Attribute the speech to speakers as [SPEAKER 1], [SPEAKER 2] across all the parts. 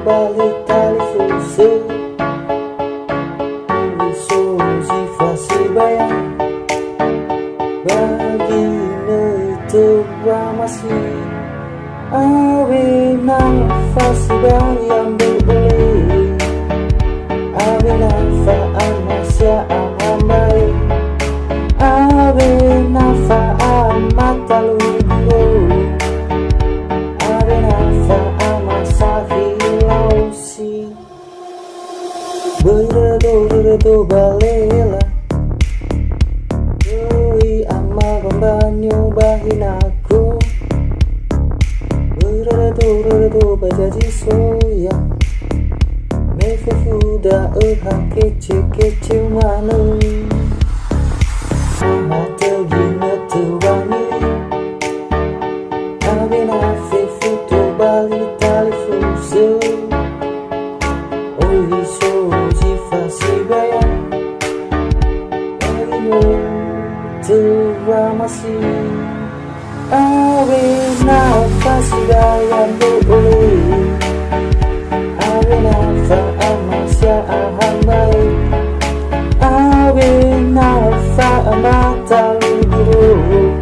[SPEAKER 1] balik tali fuse Urusoji fasi bayang Bagi itu ramasi Awe nafasi bayang berbeli Awe nafaan masya ahambai Awe nafaan mata lugu Awe nafaan masahi lausi Berdo balela Doi amal pembanyu bahin aku Berdo bajaji soya Meve fuda kece manu Mata gina tuwani Awe nafe futo bali tali fuse Oi soji fasi bayang Bagimu teramasi Awe nafasi bayang boleh Awe nafa'an masya ahambai Awe nafa'an mata lugu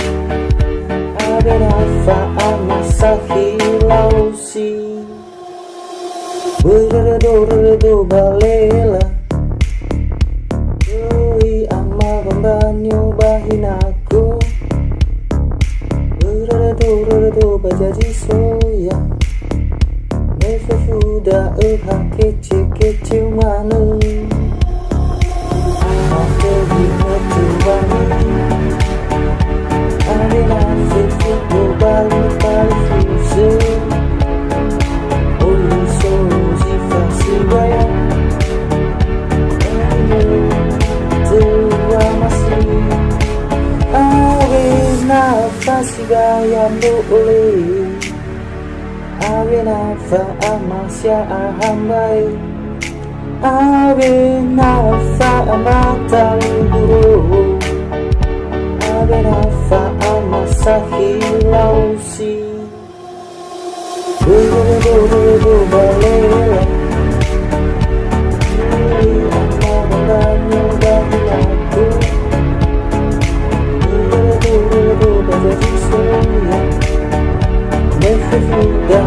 [SPEAKER 1] Awe nafa'an masahi lausi Berdo balela Doi amal pembanyu bahin aku Berdo bajaji soya Meve fuda kece manu Mata gina tuwani Awe nafe futo bali tali fuse Oi soji fasi bayang Teramasi Awe nafasi bayang boleh Awe nafa'an masya ahambai Awe nafa'an mata lugu Awe nafa'an masahi lausi Berdo balela Doi amal pembanyu bahin aku Berdo bajaji soya Meve fuda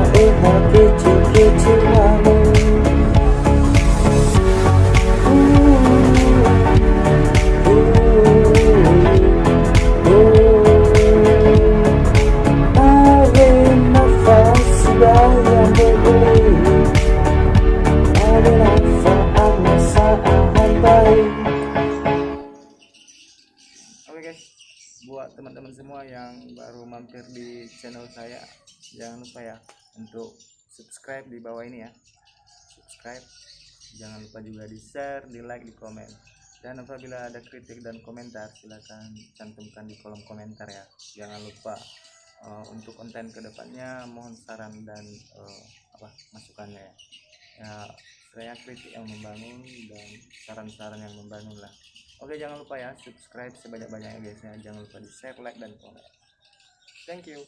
[SPEAKER 1] kece manu Awe nafasi bayang berbeli Awe nafa'an masa ahambai.
[SPEAKER 2] Oke guys, buat teman-teman semua yang baru mampir di channel saya, jangan lupa ya untuk subscribe di bawah ini ya. Subscribe, jangan lupa juga di share, di like, di komen. Dan apabila ada kritik dan komentar, silahkan cantumkan di kolom komentar ya. Jangan lupa untuk konten kedepannya mohon saran dan masukannya ya. Ya, saya kritik yang membangun dan saran-saran yang membangun lah. Oke, jangan lupa ya subscribe sebanyak-banyaknya guys ya. Jangan lupa di share, like, dan komen. Thank you.